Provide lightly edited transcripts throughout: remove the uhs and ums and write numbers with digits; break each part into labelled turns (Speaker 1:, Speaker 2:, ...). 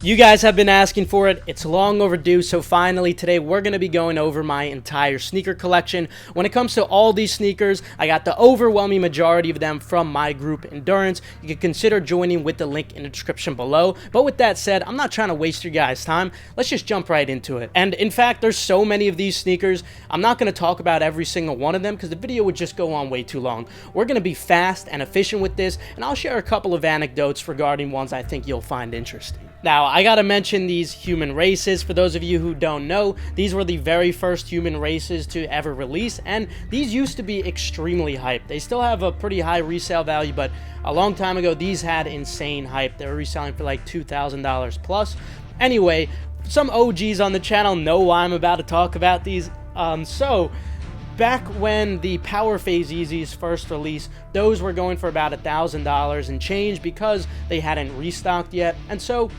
Speaker 1: You guys have been asking for it. It's long overdue, so finally today we're going to be going over my entire sneaker collection. When it comes to all these sneakers, I got the overwhelming majority of them from my group Endurance. You can consider joining with the link in the description below. But with that said, I'm not trying to waste your guys' time. Let's just jump right into it. And in fact, there's so many of these sneakers, I'm not going to talk about every single one of them because the video would just go on way too long. We're going to be fast and efficient with this, and I'll share a couple of anecdotes regarding ones I think you'll find interesting. Now, I gotta mention these human races. For those of you who don't know, these were the very first human races to ever release, and these used to be extremely hyped. They still have a pretty high resale value, but a long time ago, these had insane hype. They were reselling for like $2,000 plus. Anyway, some OGs on the channel know why I'm about to talk about these. Back when the Power Phase Yeezys first released, those were going for about $1,000 and change because they hadn't restocked yet. And so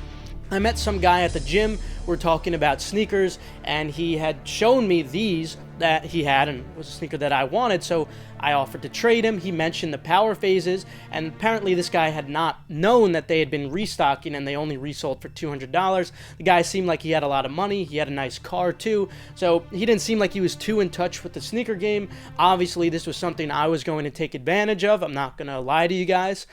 Speaker 1: I met some guy at the gym. We're talking about sneakers, and he had shown me these that he had, and it was a sneaker that I wanted, so I offered to trade him. He mentioned the Power Phases, and apparently this guy had not known that they had been restocking and they only resold for $200. The guy seemed like he had a lot of money. He had a nice car too, so he didn't seem like he was too in touch with the sneaker game. Obviously, this was something I was going to take advantage of. I'm not gonna lie to you guys.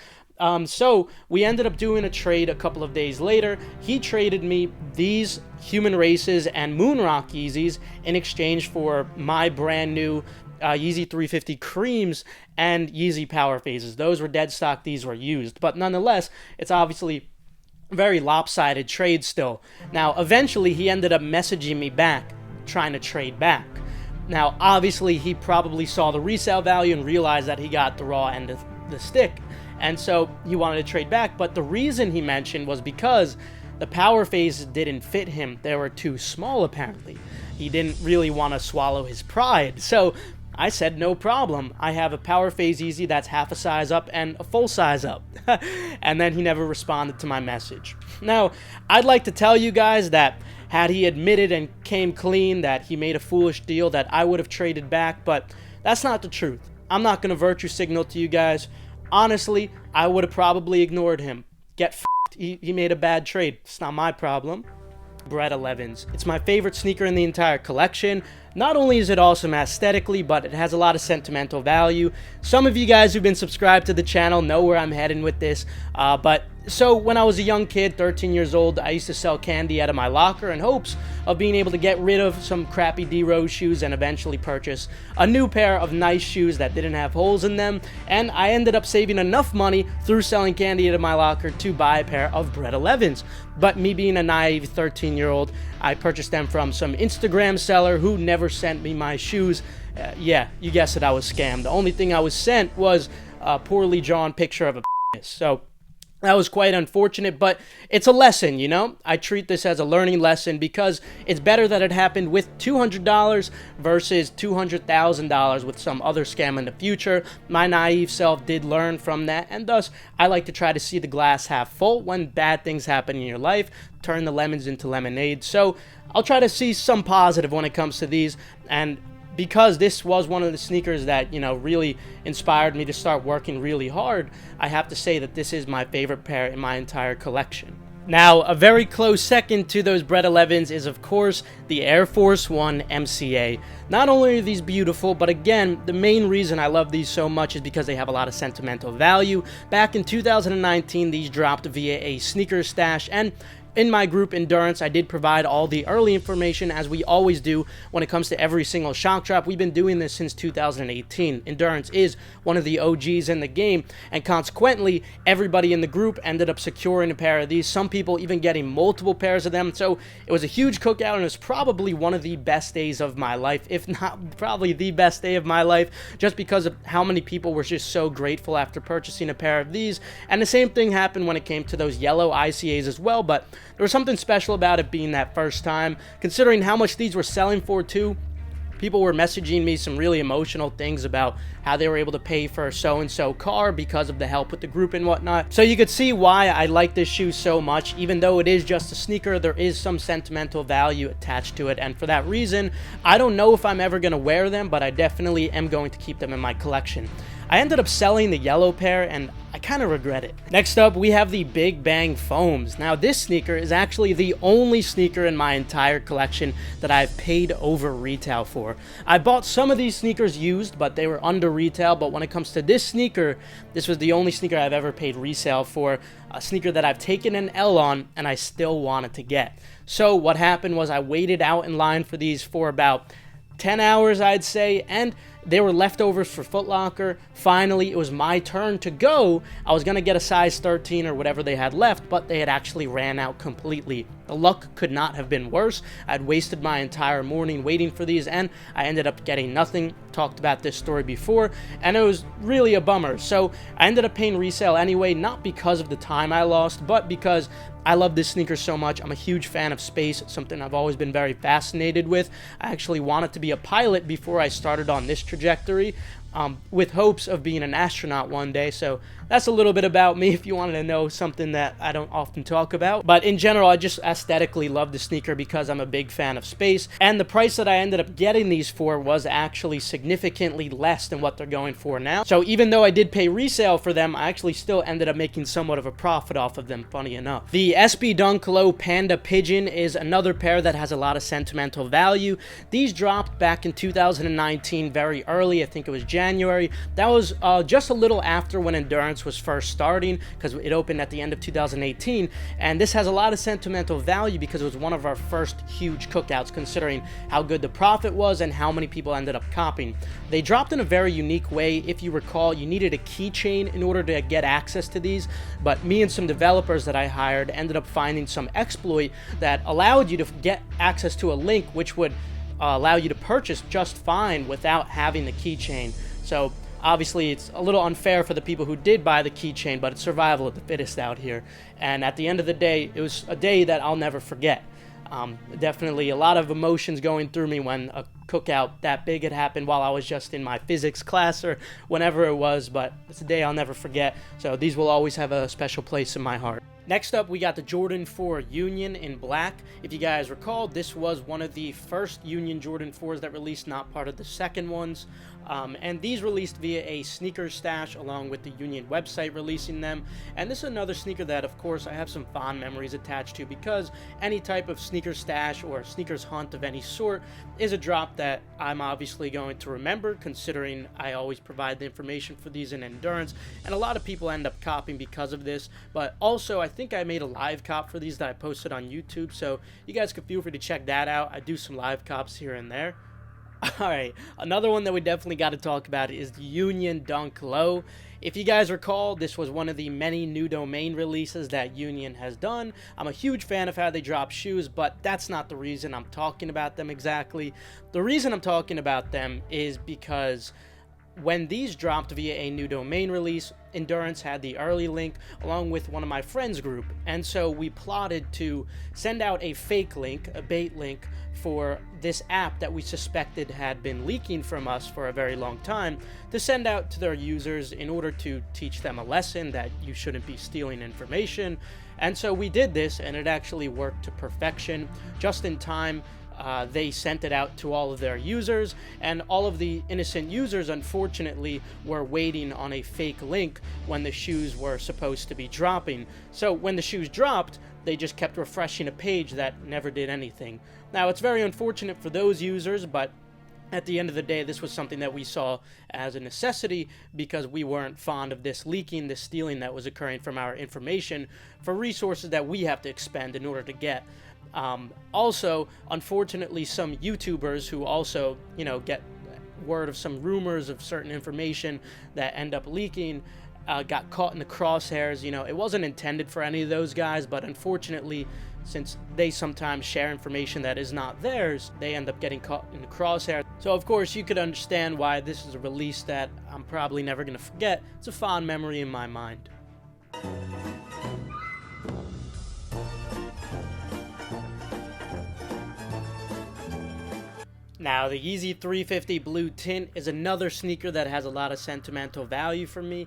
Speaker 1: So we ended up doing a trade a couple of days later. He traded me these Human Races and Moonrock Yeezys in exchange for my brand new Yeezy 350 Creams and Yeezy Power Phases. Those were dead stock, these were used, but nonetheless, it's obviously a very lopsided trade still. Now, eventually he ended up messaging me back, trying to trade back. Now, obviously he probably saw the resale value and realized that he got the raw end of the stick. And so he wanted to trade back, but the reason he mentioned was because the Power Phases didn't fit him. They were too small, apparently. He didn't really want to swallow his pride. So I said, no problem. I have a Power Phase Yeezy that's half a size up and a full size up. And then he never responded to my message. Now, I'd like to tell you guys that had he admitted and came clean that he made a foolish deal, that I would have traded back, but that's not the truth. I'm not going to virtue signal to you guys. Honestly, I would have probably ignored him. Get f***ed. He made a bad trade. It's not my problem. Bred 11s. It's my favorite sneaker in the entire collection. Not only is it awesome aesthetically, but it has a lot of sentimental value. Some of you guys who've been subscribed to the channel know where I'm heading with this. So when I was a young kid, 13 years old, I used to sell candy out of my locker in hopes of being able to get rid of some crappy D-Rose shoes and eventually purchase a new pair of nice shoes that didn't have holes in them. And I ended up saving enough money through selling candy out of my locker to buy a pair of Bred 11s. But me being a naive 13-year-old, I purchased them from some Instagram seller who never sent me my shoes. Yeah, you guessed it, I was scammed. The only thing I was sent was a poorly drawn picture of a penis. So that was quite unfortunate, but it's a lesson, you know? I treat this as a learning lesson because it's better that it happened with $200 versus $200,000 with some other scam in the future. My naive self did learn from that, and thus I like to try to see the glass half full when bad things happen in your life, turn the lemons into lemonade. So I'll try to see some positive when it comes to these, and because this was one of the sneakers that, you know, really inspired me to start working really hard, I have to say that this is my favorite pair in my entire collection. Now, a very close second to those Bred 11s is, of course, the Air Force 1 MCA. Not only are these beautiful, but again, the main reason I love these so much is because they have a lot of sentimental value. Back in 2019, these dropped via a sneaker stash, and in my group Endurance, I did provide all the early information, as we always do when it comes to every single shock drop. We've been doing this since 2018. Endurance is one of the OGs in the game, and consequently, everybody in the group ended up securing a pair of these, some people even getting multiple pairs of them. So it was a huge cookout, and it was probably one of the best days of my life, if not probably the best day of my life, just because of how many people were just so grateful after purchasing a pair of these. And the same thing happened when it came to those yellow ICAs as well, but there was something special about it being that first time, considering how much these were selling for too. People were messaging me some really emotional things about how they were able to pay for a so-and-so car because of the help with the group and whatnot. So you could see why I like this shoe so much. Even though it is just a sneaker, there is some sentimental value attached to it, and for that reason, I don't know if I'm ever going to wear them, but I definitely am going to keep them in my collection. I ended up selling the yellow pair, and I kind of regret it. Next up, we have the Big Bang Foams. Now, this sneaker is actually the only sneaker in my entire collection that I've paid over retail for. I bought some of these sneakers used, but they were under retail. But when it comes to this sneaker, this was the only sneaker I've ever paid resale for, a sneaker that I've taken an L on and I still wanted to get. So what happened was I waited out in line for these for about 10 hours, I'd say, and they were leftovers for Foot Locker. Finally, it was my turn to go. I was going to get a size 13 or whatever they had left, but they had actually ran out completely. The luck could not have been worse. I'd wasted my entire morning waiting for these, and I ended up getting nothing. Talked about this story before, and it was really a bummer. So I ended up paying resale anyway, not because of the time I lost, but because I love this sneaker so much. I'm a huge fan of space. It's something I've always been very fascinated with. I actually wanted to be a pilot before I started on this trajectory, with hopes of being an astronaut one day. So that's a little bit about me if you wanted to know something that I don't often talk about. But in general, I just aesthetically love the sneaker because I'm a big fan of space. And the price that I ended up getting these for was actually significantly less than what they're going for now. So even though I did pay resale for them, I actually still ended up making somewhat of a profit off of them, funny enough. The SB Dunk Low Panda Pigeon is another pair that has a lot of sentimental value. These dropped back in 2019 very early. I think it was January. That was just a little after when Endurance was first starting, because it opened at the end of 2018, and this has a lot of sentimental value because it was one of our first huge cookouts, considering how good the profit was and how many people ended up copying. They dropped in a very unique way. If you recall, you needed a keychain in order to get access to these, but me and some developers that I hired ended up finding some exploit that allowed you to get access to a link which would allow you to purchase just fine without having the keychain. So obviously, it's a little unfair for the people who did buy the keychain, but it's survival of the fittest out here. And at the end of the day, it was a day that I'll never forget. Definitely a lot of emotions going through me when a cookout that big had happened while I was just in my physics class or whenever it was, but it's a day I'll never forget. So these will always have a special place in my heart. Next up, we got the Jordan 4 Union in black. If you guys recall, this was one of the first Union Jordan 4s that released, not part of the second ones. And these released via a sneaker stash along with the Union website releasing them. And this is another sneaker that, of course, I have some fond memories attached to, because any type of sneaker stash or sneakers hunt of any sort is a drop that I'm obviously going to remember, considering I always provide the information for these in Endurance. And a lot of people end up copying because of this. But also, I think I made a live cop for these that I posted on YouTube, so you guys can feel free to check that out. I do some live cops here and there. Alright, another one that we definitely got to talk about is the Union Dunk Low. If you guys recall, this was one of the many new domain releases that Union has done. I'm a huge fan of how they drop shoes, but that's not the reason I'm talking about them exactly. The reason I'm talking about them is because when these dropped via a new domain release, Endurance had the early link along with one of my friends' group, and so we plotted to send out a fake link, a bait link, for this app that we suspected had been leaking from us for a very long time, to send out to their users in order to teach them a lesson that you shouldn't be stealing information. And so we did this, and it actually worked to perfection. Just in time, they sent it out to all of their users, and all of the innocent users, unfortunately, were waiting on a fake link when the shoes were supposed to be dropping. So when the shoes dropped, they just kept refreshing a page that never did anything. Now, it's very unfortunate for those users, but at the end of the day, this was something that we saw as a necessity because we weren't fond of this leaking, this stealing that was occurring from our information for resources that we have to expend in order to get. Also, unfortunately, some YouTubers who also, get word of some rumors of certain information that end up leaking, got caught in the crosshairs. It wasn't intended for any of those guys, but unfortunately, since they sometimes share information that is not theirs, they end up getting caught in the crosshairs. So, of course, you could understand why this is a release that I'm probably never going to forget. It's a fond memory in my mind. Now, the Yeezy 350 Blue Tint is another sneaker that has a lot of sentimental value for me.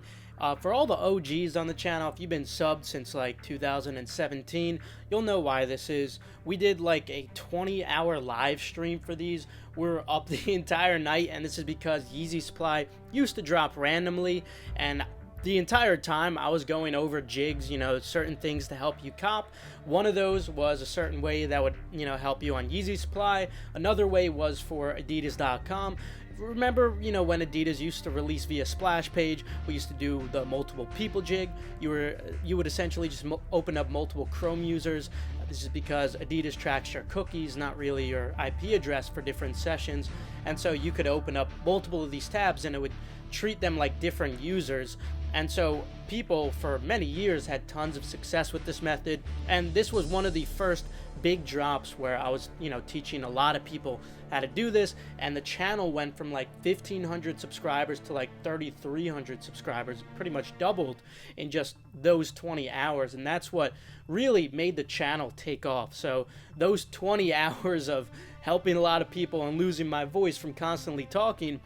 Speaker 1: For all the OGs on the channel, if you've been subbed since like 2017, you'll know why this is. We did like a 20-hour live stream for these. We were up the entire night, and this is because Yeezy supply used to drop randomly, and the entire time I was going over jigs, certain things to help you cop. One of those was a certain way that would, help you on Yeezy supply. Another way was for Adidas.com. Remember, when Adidas used to release via splash page, we used to do the multiple people jig. You would essentially just open up multiple Chrome users. This is because Adidas tracks your cookies, not really your IP address for different sessions. And so you could open up multiple of these tabs and it would treat them like different users. And so people for many years had tons of success with this method, and this was one of the first big drops where I was, teaching a lot of people how to do this, and the channel went from like 1,500 subscribers to like 3,300 subscribers, pretty much doubled in just those 20 hours, and that's what really made the channel take off. So those 20 hours of helping a lot of people and losing my voice from constantly talking,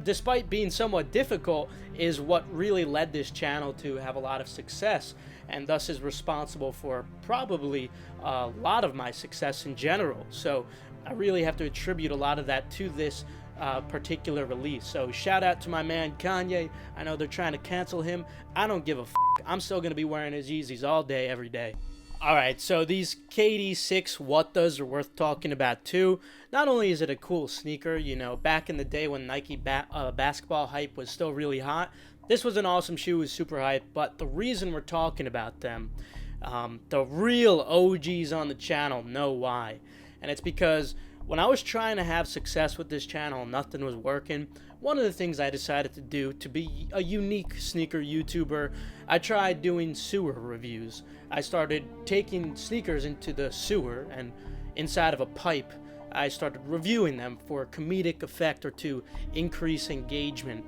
Speaker 1: despite being somewhat difficult, is what really led this channel to have a lot of success, and thus is responsible for probably a lot of my success in general. So I really have to attribute a lot of that to this particular release. So shout out to my man Kanye. I know they're trying to cancel him. I don't give a f***. I'm still going to be wearing his Yeezys all day, every day. Alright, so these KD6 What Does are worth talking about too. Not only is it a cool sneaker, back in the day when Nike basketball hype was still really hot, this was an awesome shoe, was super hype, but the reason we're talking about them, the real OGs on the channel know why. And it's because when I was trying to have success with this channel and nothing was working, one of the things I decided to do to be a unique sneaker YouTuber, I tried doing sewer reviews. I started taking sneakers into the sewer, and inside of a pipe, I started reviewing them for comedic effect or to increase engagement.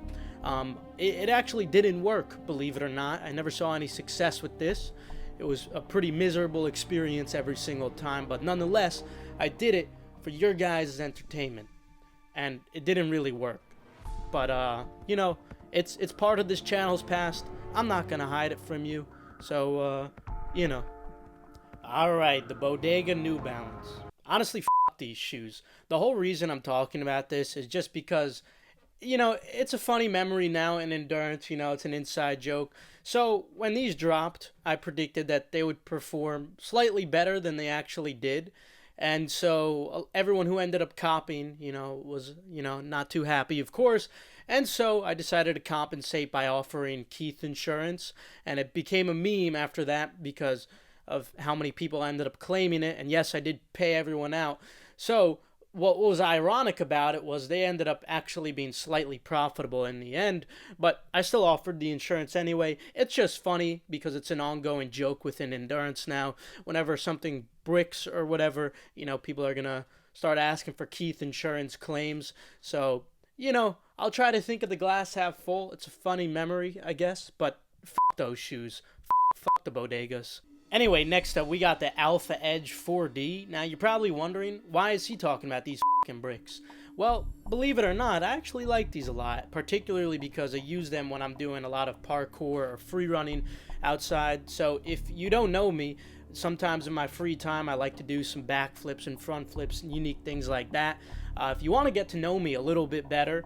Speaker 1: It actually didn't work, believe it or not. I never saw any success with this. It was a pretty miserable experience every single time, but nonetheless, I did it for your guys' entertainment, and it didn't really work. But it's part of this channel's past. I'm not gonna hide it from you. So Alright, the Bodega New Balance. Honestly, f*** these shoes. The whole reason I'm talking about this is just because, it's a funny memory now in endurance, it's an inside joke. So when these dropped, I predicted that they would perform slightly better than they actually did. And so everyone who ended up copying, was, not too happy, of course. And so I decided to compensate by offering Keith insurance. And it became a meme after that because of how many people ended up claiming it. And yes, I did pay everyone out. So what was ironic about it was they ended up actually being slightly profitable in the end, but I still offered the insurance anyway. It's just funny because it's an ongoing joke within endurance now. Whenever something bricks or whatever, people are going to start asking for Keith insurance claims. So, I'll try to think of the glass half full. It's a funny memory, I guess, but f*** those shoes. F*** the bodegas. Anyway, next up, we got the Alpha Edge 4D. Now, you're probably wondering, why is he talking about these f***ing bricks? Well, believe it or not, I actually like these a lot, particularly because I use them when I'm doing a lot of parkour or free running outside. So, if you don't know me, sometimes in my free time, I like to do some backflips and front flips and unique things like that. If you want to get to know me a little bit better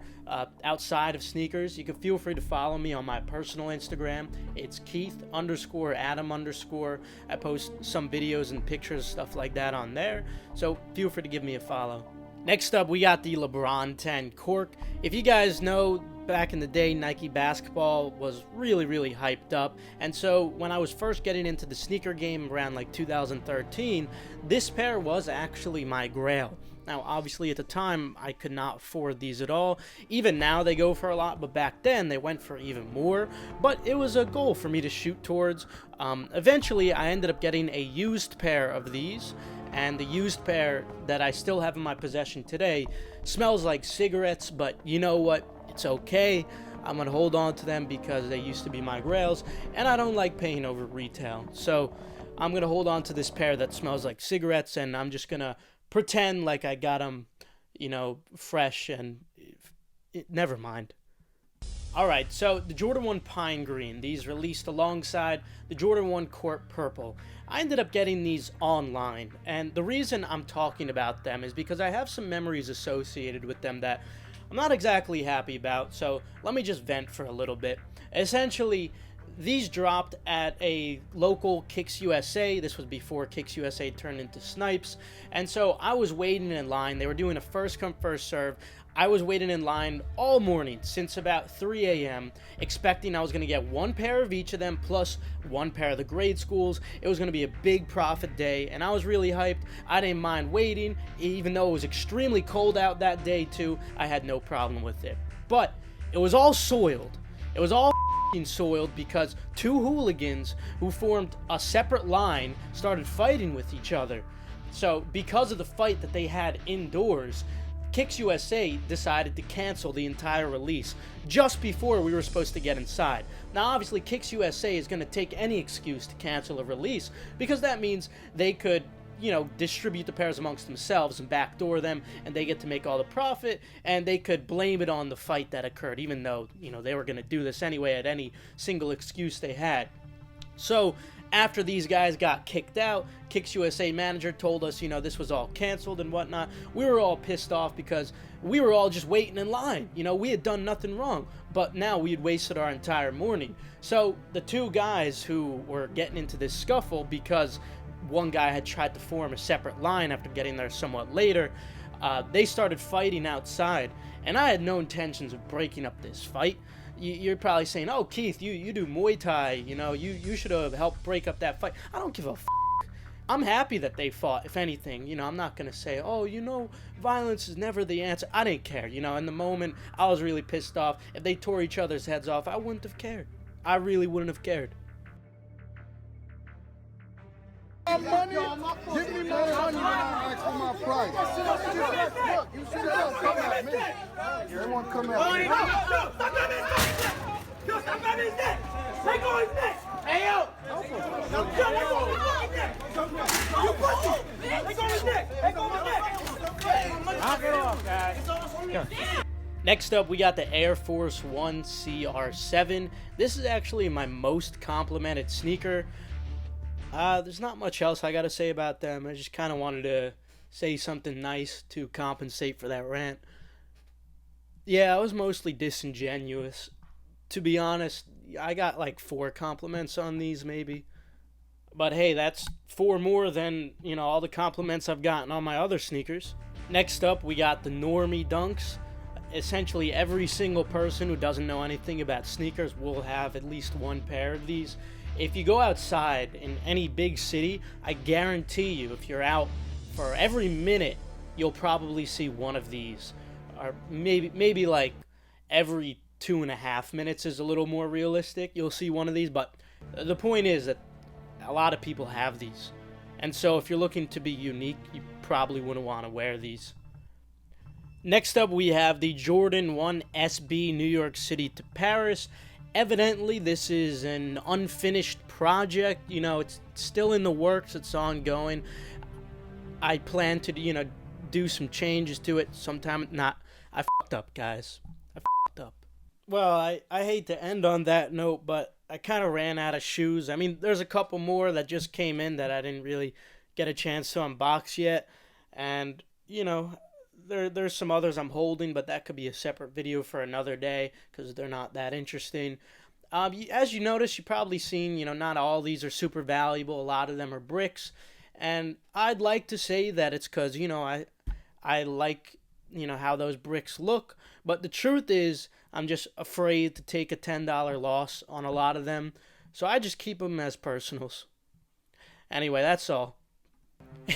Speaker 1: outside of sneakers, you can feel free to follow me on my personal Instagram. It's Keith_Adam_. I post some videos and pictures, stuff like that on there. So feel free to give me a follow. Next up, we got the LeBron 10 Cork. If you guys know, back in the day, Nike basketball was really, really hyped up. And so when I was first getting into the sneaker game around like 2013, this pair was actually my grail. Now, obviously, at the time, I could not afford these at all. Even now, they go for a lot, but back then, they went for even more. But it was a goal for me to shoot towards. Eventually, I ended up getting a used pair of these. And the used pair that I still have in my possession today smells like cigarettes, but you know what? It's okay. I'm going to hold on to them because they used to be my grails, and I don't like paying over retail. So I'm going to hold on to this pair that smells like cigarettes, and I'm just going to pretend like I got them, fresh, and never mind. Alright, so the Jordan 1 Pine Green, these released alongside the Jordan 1 Court Purple. I ended up getting these online, and the reason I'm talking about them is because I have some memories associated with them that I'm not exactly happy about, so let me just vent for a little bit. Essentially, these dropped at a local Kicks USA. This was before Kicks USA turned into Snipes. And so I was waiting in line. They were doing a first come, first serve. I was waiting in line all morning since about 3 a.m. expecting I was going to get one pair of each of them plus one pair of the grade schools. It was going to be a big profit day, and I was really hyped. I didn't mind waiting. Even though it was extremely cold out that day too, I had no problem with it. But it was all soiled. It was all soiled because two hooligans who formed a separate line started fighting with each other. So because of the fight that they had indoors, Kicks USA decided to cancel the entire release just before we were supposed to get inside. Now obviously Kicks USA is going to take any excuse to cancel a release because that means they could, you know, distribute the pairs amongst themselves and backdoor them, and they get to make all the profit, and they could blame it on the fight that occurred, even though, you know, they were going to do this anyway at any single excuse they had. So after these guys got kicked out, Kicks USA manager told us, you know, this was all canceled and whatnot. We were all pissed off because we were all just waiting in line. You know, we had done nothing wrong, but now we had wasted our entire morning. So the two guys who were getting into this scuffle because one guy had tried to form a separate line after getting there somewhat later, they started fighting outside, and I had no intentions of breaking up this fight. You're probably saying, oh, Keith, you do Muay Thai, you know, you should have helped break up that fight. I don't give a f***. I'm happy that they fought, if anything. You know, I'm not going to say, oh, you know, violence is never the answer. I didn't care, you know, in the moment, I was really pissed off. If they tore each other's heads off, I wouldn't have cared. I really wouldn't have cared.
Speaker 2: Money, give me more money than I ask for my price. Look, you see them come at me. They want to come at me.
Speaker 3: Stop at his neck! Yo, stop at his neck! Take on his neck! Hey, yo! Take on his neck! You pussy! Take on his neck! Take on his neck! Knock it off, guys.
Speaker 1: Next up, we got the Air Force 1 CR7. This is actually my most complimented sneaker. There's not much else I gotta say about them. I just kind of wanted to say something nice to compensate for that rant. Yeah, I was mostly disingenuous. To be honest, I got like 4 compliments on these maybe. But hey, that's 4 more than, you know, all the compliments I've gotten on my other sneakers. Next up, we got the Normie Dunks. Essentially every single person who doesn't know anything about sneakers will have at least one pair of these. If you go outside in any big city, I guarantee you, if you're out for every minute, you'll probably see one of these. Or maybe like every 2.5 minutes is a little more realistic. You'll see one of these, but the point is that a lot of people have these. And so if you're looking to be unique, you probably wouldn't want to wear these. Next up, we have the Jordan 1 SB New York City to Paris. Evidently, this is an unfinished project. You know, it's still in the works. It's ongoing. I plan to, you know, do some changes to it sometime. I f***ed up, guys. I f***ed up. Well, I hate to end on that note, but I kind of ran out of shoes. I mean, there's a couple more that just came in that I didn't really get a chance to unbox yet. And, you know, there's some others I'm holding, but that could be a separate video for another day because they're not that interesting. As you notice, you've probably seen, you know, not all these are super valuable. A lot of them are bricks. And I'd like to say that it's because, you know, I like, you know, how those bricks look. But the truth is, I'm just afraid to take a $10 loss on a lot of them. So I just keep them as personals. Anyway, that's all.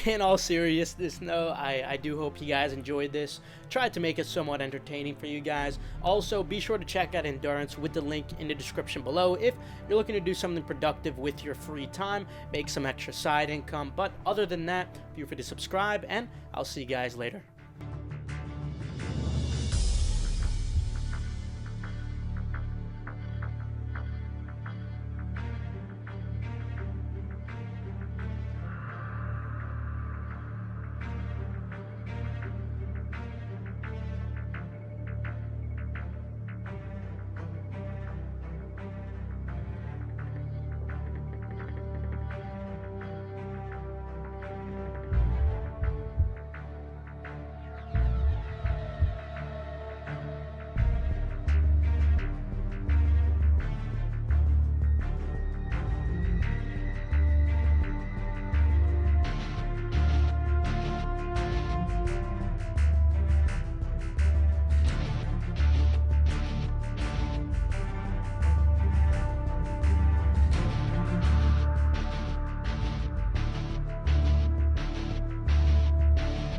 Speaker 1: In all seriousness, though, I do hope you guys enjoyed this. Tried to make it somewhat entertaining for you guys. Also, be sure to check out Endurance with the link in the description below if you're looking to do something productive with your free time, make some extra side income. But other than that, feel free to subscribe, and I'll see you guys later.